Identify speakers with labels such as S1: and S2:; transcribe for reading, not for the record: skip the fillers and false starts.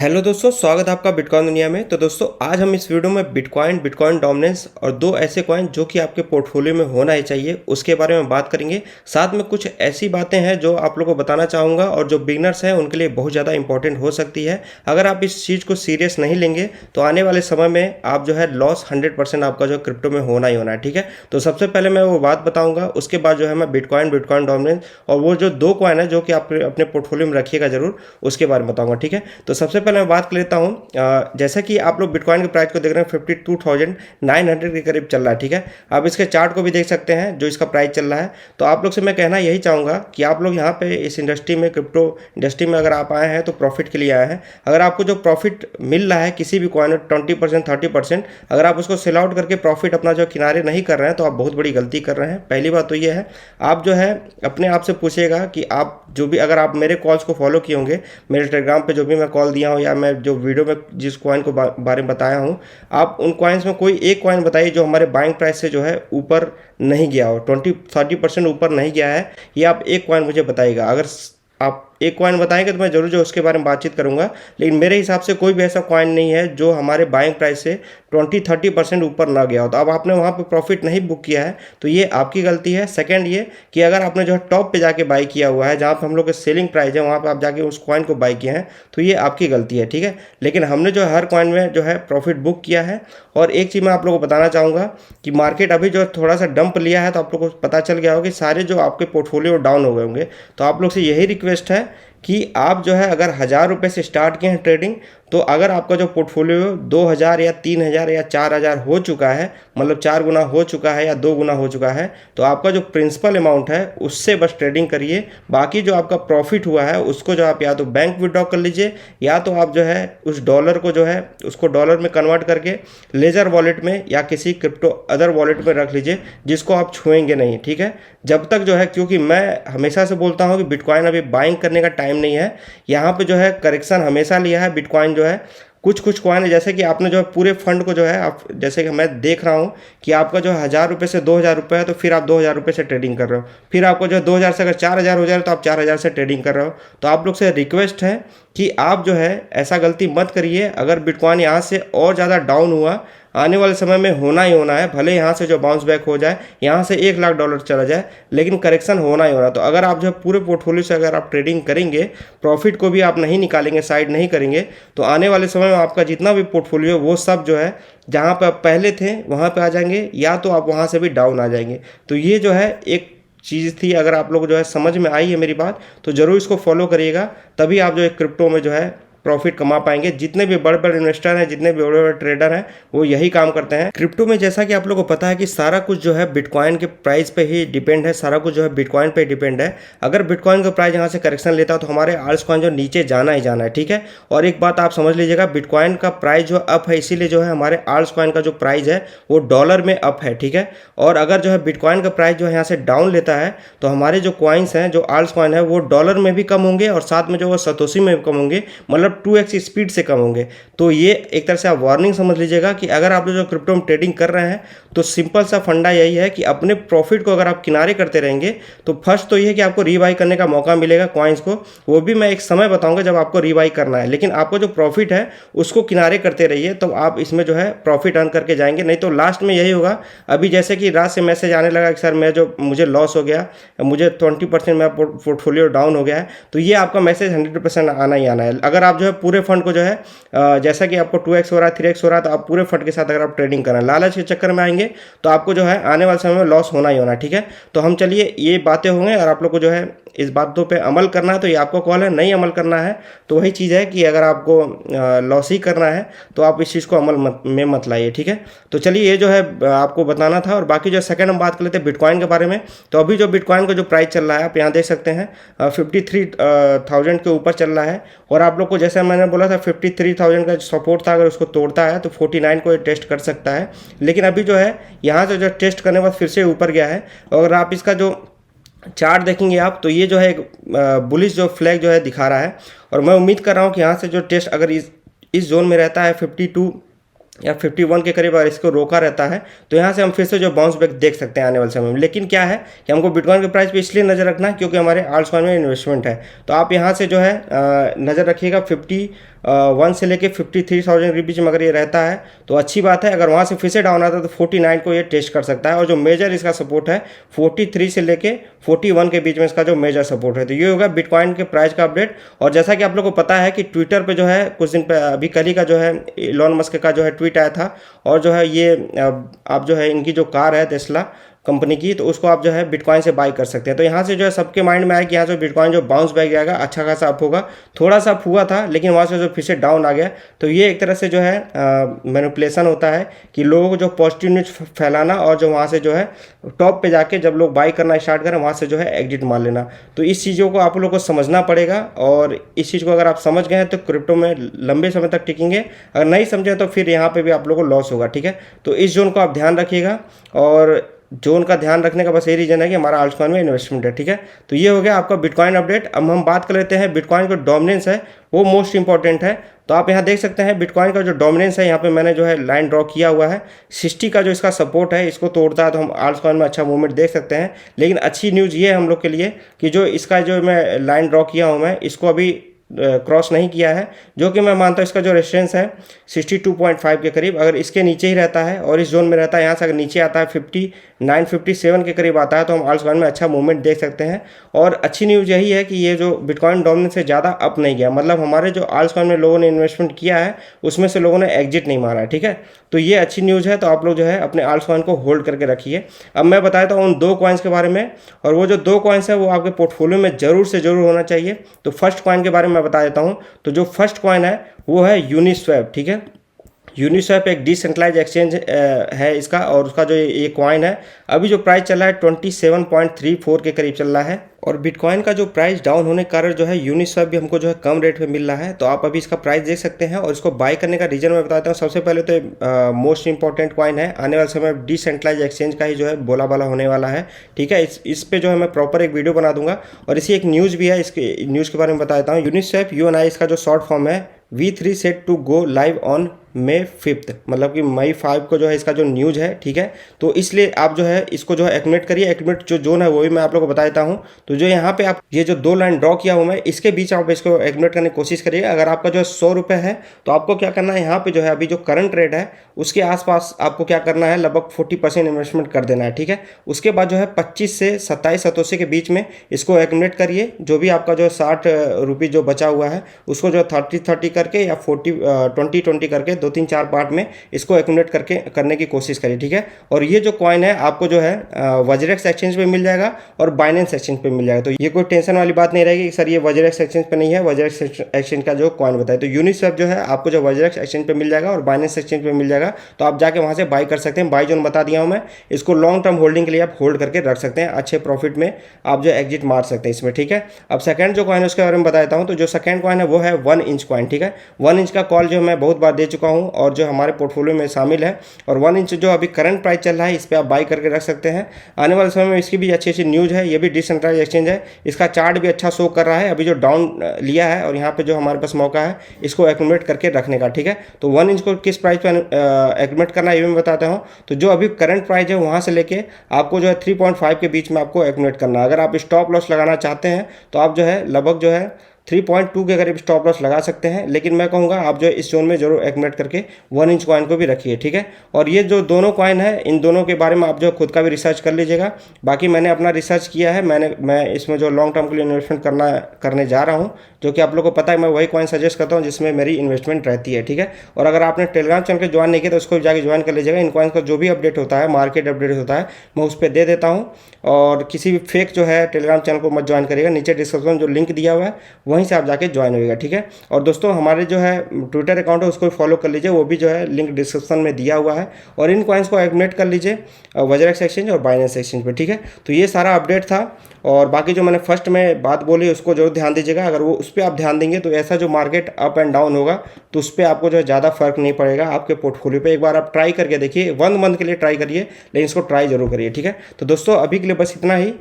S1: Hello दोस्तों, स्वागत है आपका बिटकॉइन दुनिया में। तो दोस्तों, आज हम इस वीडियो में बिटकॉइन डोमिनेंस और दो ऐसे कॉइन जो कि आपके पोर्टफोलियो में होना ही चाहिए उसके बारे में बात करेंगे। साथ में कुछ ऐसी बातें हैं जो आप लोगों को बताना चाहूँगा और जो बिगनर्स हैं उनके लिए बहुत ज़्यादा इंपॉर्टेंट हो सकती है। अगर आप इस चीज़ को सीरियस नहीं लेंगे तो आने वाले समय में आप जो है लॉस 100% आपका जो क्रिप्टो में होना ही होना है। ठीक है, तो सबसे पहले मैं वो बात बताऊँगा, उसके बाद जो है मैं बिटकॉइन डोमिनेंस और वो जो दो कॉइन है जो कि आप अपने पोर्टफोलियो में रखिएगा जरूर, उसके बारे में बताऊँगा। ठीक है, तो सबसे पहले मैं बात कर लेता हूं। जैसा कि आप लोग बिटकॉइन के प्राइस को देख रहे हैं 52,900 के करीब चल रहा है। ठीक है, आप इसके चार्ट को भी देख सकते हैं जो इसका प्राइस चल रहा है। तो आप लोग से मैं कहना यही चाहूँगा कि आप लोग यहाँ पे इस इंडस्ट्री में, क्रिप्टो इंडस्ट्री में अगर आप आए हैं तो प्रॉफिट के लिए आए हैं। अगर आपको जो प्रॉफिट मिल रहा है किसी भी कॉइन में 20% 30%, अगर आप उसको सेल आउट करके प्रॉफिट अपना जो किनारे नहीं कर रहे हैं तो आप बहुत बड़ी गलती कर रहे हैं। पहली बात तो ये है, आप जो है अपने आप से पूछिएगा कि आप जो भी, अगर आप मेरे कॉल्स को फॉलो किए होंगे, मेरे टेलीग्राम पे जो भी मैं कॉल दिया हूँ या मैं जो वीडियो में जिस कॉइन को बारे में बताया हूँ, आप उन कॉइन्स में कोई एक कॉइन बताइए जो हमारे बाइंग प्राइस से जो है ऊपर नहीं गया हो, 20-30% ऊपर नहीं गया है। ये आप एक कॉइन मुझे बताइएगा। अगर आप एक कॉइन बताएंगे तो मैं जरूर जो उसके बारे में बातचीत करूंगा, लेकिन मेरे हिसाब से कोई भी ऐसा कॉइन नहीं है जो हमारे बाइंग प्राइस से 20-30% ऊपर ना गया हो। तो अब आपने वहाँ पे प्रॉफिट नहीं बुक किया है तो ये आपकी गलती है। सेकंड ये कि अगर आपने जो है टॉप पे जाके बाई किया हुआ है, जहाँ पे हम लोग के सेलिंग प्राइस है, वहाँ पे आप जाके उस कॉइन को बाई किए हैं, तो ये आपकी गलती है। ठीक है, लेकिन हमने जो है हर कॉइन में जो है प्रॉफिट बुक किया है। और एक चीज़ मैं आप लोगों को बताना चाहूँगा कि मार्केट अभी जो थोड़ा सा डंप लिया है तो आप लोगों को पता चल गया होगा कि सारे जो आपके पोर्टफोलियो डाउन हो गए होंगे। तो आप लोग से यही रिक्वेस्ट है कि आप जो है अगर 1,000 रुपये से स्टार्ट किए हैं ट्रेडिंग, तो अगर आपका जो पोर्टफोलियो 2,000 या 3,000 या 4,000 हो चुका है, मतलब 4 गुना हो चुका है या 2 गुना हो चुका है, तो आपका जो प्रिंसिपल अमाउंट है उससे बस ट्रेडिंग करिए। बाकी जो आपका प्रॉफिट हुआ है उसको जो आप या तो बैंक विड्रॉ कर लीजिए या तो आप जो है उस डॉलर को जो है उसको डॉलर में कन्वर्ट करके लेजर वॉलेट में या किसी क्रिप्टो अदर वॉलेट में रख लीजिए जिसको आप छुएंगे नहीं। ठीक है, जब तक जो है, क्योंकि मैं हमेशा से बोलता हूँ कि बिटकॉइन अभी बाइंग करने का टाइम नहीं है। यहाँ पे जो है करेक्शन हमेशा लिया है बिटकॉइन जो है। कुछ कुछ कॉइन है, जैसे कि आपने जो है पूरे फंड को जो है, आप जैसे कि मैं देख रहा हूँ कि आपका जो है 1,000 रुपये से 2,000 रुपये है, तो फिर आप 2,000 रुपये से ट्रेडिंग कर रहे हो। फिर आपको जो है 2,000 से अगर 4,000 हो जाए तो आप 4,000 से ट्रेडिंग कर रहे हो। तो आप लोग से रिक्वेस्ट है कि आप जो है ऐसा गलती मत करिए। अगर बिटकॉइन यहाँ से और ज़्यादा डाउन हुआ, आने वाले समय में होना ही होना है, भले यहाँ से जो बाउंस बैक हो जाए, यहाँ से $1,00,000 चला जाए, लेकिन करेक्शन होना ही होना। तो अगर आप जो है पूरे पोर्टफोलियो से अगर आप ट्रेडिंग करेंगे, प्रॉफिट को भी आप नहीं निकालेंगे, साइड नहीं करेंगे, तो आने वाले समय में आपका जितना भी पोर्टफोलियो वो सब जो है जहाँ पर आप पहले थे वहाँ पर आ जाएंगे, या तो आप वहाँ से भी डाउन आ जाएंगे। तो ये जो है एक चीज़ थी। अगर आप लोग जो है समझ में आई है मेरी बात तो ज़रूर इसको फॉलो करिएगा, तभी आप जो है क्रिप्टो में जो है प्रॉफिट कमा पाएंगे। जितने भी बड़े बड़े इन्वेस्टर हैं, जितने भी बड़े बड़े ट्रेडर हैं, वो यही काम करते हैं क्रिप्टो में। जैसा कि आप लोगों को पता है कि सारा कुछ जो है बिटकॉइन के प्राइस पे ही डिपेंड है, सारा कुछ जो है बिटकॉइन पे डिपेंड है। अगर बिटकॉइन का प्राइस यहाँ से करेक्शन लेता है तो हमारे आल्ट्स कॉइन जो नीचे जाना ही जाना है। ठीक है, और एक बात आप समझ लीजिएगा, बिटकॉइन का प्राइस जो अप है, इसीलिए जो है हमारे आल्ट्स कॉइन का जो प्राइस है वो डॉलर में अप है। ठीक है, और अगर जो है बिटकॉइन का प्राइस जो है यहाँ से डाउन लेता है तो हमारे जो कॉइन्स हैं, जो आल्ट्स कॉइन है, वो डॉलर में भी कम होंगे और साथ में जो वो सतोशी में भी कम होंगे, मतलब 2x स्पीड से कम होंगे। तो ये एक तरह से आप वार्निंग समझ लीजिएगा कि अगर आप जो क्रिप्टो में ट्रेडिंग कर रहे हैं तो सिंपल सा फंडा यही है कि अपने प्रॉफिट को अगर आप किनारे करते रहेंगे तो फर्स्ट तो ये है कि आपको रीबाई करने का मौका मिलेगा कॉइन्स को, वो भी मैं एक समय बताऊंगा जब आपको रीबाई करना है। लेकिन आपको जो प्रॉफिट है उसको किनारे करते रहिए, तो आप इसमें जो है प्रॉफिट अर्न करके जाएंगे। नहीं तो लास्ट में यही होगा, अभी जैसे कि रात से मैसेज आने लगा कि सर मुझे लॉस हो गया, मुझे 20% मेरा पोर्टफोलियो डाउन हो गया है, तो ये आपका मैसेज 100% आना ही आना है। अगर आप जो है पूरे फंड को जो है जैसा कि आपको 2x हो रहा है, 3x हो रहा है, तो आप पूरे फंड के साथ अगर आप ट्रेडिंग कर रहे हैं, लालच के चक्कर में आएंगे तो आपको जो है आने वाले समय में लॉस होना ही होना। ठीक है, तो हम चलिए ये बातें होंगे और आप लोग को जो है इस बातों पे अमल करना है तो ये आपको कॉल है। नहीं अमल करना है तो वही चीज़ है कि अगर आपको लॉस ही करना है तो आप इस चीज़ को अमल में मत लाइए। ठीक है, तो चलिए ये जो है आपको बताना था। और बाकी जो सेकंड हम बात कर लेते हैं बिटकॉइन के बारे में। तो अभी जो बिटकॉइन का जो प्राइस चल रहा है आप यहाँ देख सकते हैं 53,000 के ऊपर चल रहा है। और आप लोग को जैसे मैंने बोला था 53,000 का सपोर्ट था, अगर उसको तोड़ता है तो 49 को टेस्ट कर सकता है। लेकिन अभी जो है यहाँ से जो टेस्ट करने के बाद फिर से ऊपर गया है। और अगर आप इसका जो चार्ट देखेंगे आप, तो ये जो है एक बुलिश जो फ्लैग जो है दिखा रहा है। और मैं उम्मीद कर रहा हूँ कि यहाँ से जो टेस्ट अगर इस जोन में रहता है 52 या 51 के करीब, अगर इसको रोका रहता है तो यहाँ से हम फिर से जो बाउंस बैक देख सकते हैं आने वाले समय में। लेकिन क्या है कि हमको बिटकॉइन के प्राइस पे इसलिए नज़र रखना है क्योंकि हमारे आल्ट्स कॉइन में इन्वेस्टमेंट है। तो आप यहाँ से जो है नज़र रखिएगा 1 से लेके 53,000 के बीच में अगर ये रहता है तो अच्छी बात है। अगर वहाँ से फिर से डाउन आता है तो 49 को ये टेस्ट कर सकता है। और जो मेजर इसका सपोर्ट है 43 से लेके 41 के बीच में इसका जो मेजर सपोर्ट है। तो ये होगा बिटकॉइन के प्राइस का अपडेट। और जैसा कि आप लोगों को पता है कि ट्विटर पे जो है कुछ दिन पे अभी कल ही का जो है इलॉन मस्क का जो है ट्वीट आया था, और जो है ये आप जो है इनकी जो कार है टेस्ला कंपनी की, तो उसको आप जो है बिटकॉइन से बाई कर सकते हैं। तो यहाँ से जो है सबके माइंड में आया कि यहाँ से बिटकॉइन जो बाउंस बैक जाएगा, अच्छा खासा अप होगा। थोड़ा सा अप हुआ था लेकिन वहाँ से जो फिर से डाउन आ गया। तो ये एक तरह से जो है मैनिपुलेशन होता है कि लोगों को जो पॉजिटिव न्यूज फैलाना, और जो वहाँ से जो है टॉप पे जाके जब लोग बाई करना स्टार्ट करें वहाँ से जो है एग्जिट मार लेना। तो इस चीज़ों को आप लोगों को समझना पड़ेगा, और इस चीज़ को अगर आप समझ गए हैं तो क्रिप्टो में लंबे समय तक टिकेंगे। अगर नहीं समझे तो फिर यहाँ पे भी आप लोगों को लॉस होगा, ठीक है। तो इस जोन को आप ध्यान रखिएगा, और जोन का ध्यान रखने का बस यही रीजन है कि हमारा अल्टकॉइन में इन्वेस्टमेंट है, ठीक है। तो ये हो गया आपका बिटकॉइन अपडेट। अब हम बात कर लेते हैं बिटकॉइन का डोमिनेंस है वो मोस्ट इंपॉर्टेंट है। तो आप यहाँ देख सकते हैं बिटकॉइन का जो डोमिनेंस है, यहाँ पे मैंने जो है लाइन ड्रॉ किया हुआ है 60 का जो इसका सपोर्ट है, इसको तोड़ता है तो हम अल्टकॉइन में अच्छा मूवमेंट देख सकते हैं। लेकिन अच्छी न्यूज़ ये है हम लोग के लिए कि जो इसका जो मैं लाइन ड्रॉ किया हूँ मैं इसको अभी क्रॉस नहीं किया है, जो कि मैं मानता हूँ इसका जो रेजिस्टेंस है 62.5 के करीब अगर इसके नीचे ही रहता है और इस जोन में रहता है, यहाँ से अगर नीचे आता है 59 57 के करीब आता है तो हम अल्टकॉइन में अच्छा मूवमेंट देख सकते हैं। और अच्छी न्यूज़ यही है कि ये जो बिटकॉइन डोमिनेंस से ज़्यादा अप नहीं गया, मतलब हमारे जो अल्टकॉइन में लोगों ने इन्वेस्टमेंट किया है उसमें से लोगों ने एग्जिट नहीं मारा है, ठीक है। तो ये अच्छी न्यूज़ है। तो आप लोग जो है अपने अल्टकॉइन को होल्ड करके रखिए। अब मैं बताता हूँ उन दो कॉइन्स के बारे में, और वो जो दो कॉइन्स है वो आपके पोर्टफोलियो में जरूर से जरूर होना चाहिए। तो फर्स्ट कॉइन के बारे में बता देता हूँ। तो जो फर्स्ट कॉइन है वो है यूनिस्वैप, ठीक है। यूनिस्वैप एक डिसेंट्रलाइज एक्सचेंज है इसका, और उसका जो ये कॉइन है अभी जो प्राइस चल रहा है 27.34 के करीब चल रहा है। और बिटकॉइन का जो प्राइस डाउन होने के कारण जो है यूनिस्वैप भी हमको जो है कम रेट पे मिल रहा है। तो आप अभी इसका प्राइस देख सकते हैं, और इसको बाय करने का रीजन मैं बताता हूँ। सबसे पहले तो मोस्ट इंपॉर्टेंट कॉइन है, आने वाले समय डिसेंट्रलाइज एक्सचेंज का ही जो है बोला बाला होने वाला है, ठीक है। इस पे जो है मैं प्रॉपर एक वीडियो बना दूंगा, और इसी एक न्यूज़ भी है, इसके न्यूज़ के बारे में बताता हूँ। यूनिस्वैप UNI इसका जो शॉर्ट फॉर्म है V3 set to go live on May 5, मतलब कि मई 5 को जो है इसका जो न्यूज़ है, ठीक है। तो इसलिए आप जो है इसको जो है एक्टिवेट करिए। एक्टिवेट जो जोन है वो भी मैं आप लोगों को बता देता हूँ। तो जो यहाँ पे आप ये जो दो लाइन ड्रॉ किया हूँ मैं, इसके बीच आप इसको एक्टिवेट करने की कोशिश करिए। अगर आपका जो है 100 रुपये है तो आपको क्या करना है, यहाँ पे जो है अभी जो करंट रेट है उसके आसपास आपको क्या करना है, लगभग 40% इन्वेस्टमेंट कर देना है, ठीक है। उसके बाद जो है 25 से 27 सतोसे के बीच में इसको एक्टिवेट करिए। जो भी आपका जो 60 रुपये जो बचा हुआ है उसको जो 30-30 करके या 20-20 करके 2-3-4 पार्ट में इसको एक्यूमुलेट करके करने की कोशिश करिए, ठीक है। और ये जो कॉइन है आपको जो है वज्रेक्स एक्सचेंज पे मिल जाएगा और बाइनेंस एक्सचेंज पे मिल जाएगा। तो ये कोई टेंशन वाली बात नहीं रहेगी कि सर ये वज्रेक्स एक्सचेंज पे नहीं है, वज्रेक्स एक्सचेंज का जो कॉइन बताए। तो यूनिस्वैप जो है आपको जो वज्रेक्स एक्सचेंज पे मिल जाएगा और बाइनेंस एक्सचेंज पे मिल जाएगा। तो आप जाके वहाँ से बाई कर सकते हैं। बाई जोन बता दिया हूँ मैं, इसको लॉन्ग टर्म होल्डिंग के लिए आप होल्ड करके रख सकते हैं, अच्छे प्रॉफिट में आप जो एग्जिट मार सकते हैं इसमें, ठीक है। अब सेकंड जो कॉइन है उसके बारे में बता देता हूँ। तो जो सेकंड कॉइन है वो है 1 इंच कॉइन, ठीक है। 1 इंच का कॉल जो मैं बहुत बार दे चुका हूँ और जो हमारे पोर्टफोलियो में शामिल है। और 1 इंच जो अभी करंट प्राइस चल रहा है इस पर आप बाई करके रख सकते हैं। आने वाले समय में इसकी भी अच्छी अच्छी न्यूज़ है। ये भी डिसेंट्रलाइज एक्सचेंज है, इसका चार्ट भी अच्छा शो कर रहा है। अभी जो डाउन लिया है और यहाँ पे जो हमारे पास मौका है इसको एक्यूमुलेट करके रखने का, ठीक है। तो 1 इंच को किस प्राइस पर एक्यूमुलेट करना है ये मैं बताता हूँ। तो जो अभी करंट प्राइस है वहाँ से लेके आपको जो है 3.5 के बीच में आपको एक्यूमुलेट करना है। अगर आप स्टॉप लॉस लगाना चाहते हैं तो आप जो है लगभग जो है 3.2 के करीब स्टॉप लॉस लगा सकते हैं। लेकिन मैं कहूँगा आप जो इस जोन में जरूर एक्यूमुलेट करके 1 इंच कॉइन को भी रखिए, ठीक है। और ये जो दोनों कॉइन है इन दोनों के बारे में आप जो खुद का भी रिसर्च कर लीजिएगा। बाकी मैंने अपना रिसर्च किया है, मैं इसमें जो लॉन्ग टर्म के लिए इन्वेस्टमेंट करने जा रहा हूँ, जो कि आप लोग को पता है मैं वही कॉइन सजेस्ट करता हूँ जिसमें मेरी इन्वेस्टमेंट रहती है, ठीक है। और अगर आपने टेलीग्राम चैनल को ज्वाइन नहीं किया तो उसको जाकर ज्वाइन कर लीजिएगा। इन कॉइन्स का जो भी अपडेट होता है, मार्केट अपडेट होता है, मैं उस पर दे देता हूँ। और किसी भी फेक जो है टेलीग्राम चैनल को मत ज्वाइन करिएगा, नीचे डिस्क्रिप्शन जो लिंक दिया हुआ है वहीं से आप जाके ज्वाइन होगा, ठीक है। और दोस्तों हमारे जो है ट्विटर अकाउंट है उसको फॉलो कर लीजिए, वो भी जो है लिंक डिस्क्रिप्शन में दिया हुआ है। और इन कॉइन्स को एक्यूमुलेट कर लीजिए वज्रेक्स एक्सचेंज और बाइनेंस एक्सचेंज पे, ठीक है। तो ये सारा अपडेट था। और बाकी जो मैंने फर्स्ट में बात बोली उसको जरूर ध्यान दीजिएगा। अगर वो उस पर आप ध्यान देंगे तो ऐसा जो मार्केट अप एंड डाउन होगा तो उस पर आपको जो है ज़्यादा फर्क नहीं पड़ेगा आपके पोर्टफोलियो पे। एक बार आप ट्राई करके देखिए, 1 मंथ के लिए ट्राई करिए, लेकिन इसको ट्राई जरूर करिए, ठीक है। तो दोस्तों अभी के लिए बस इतना ही।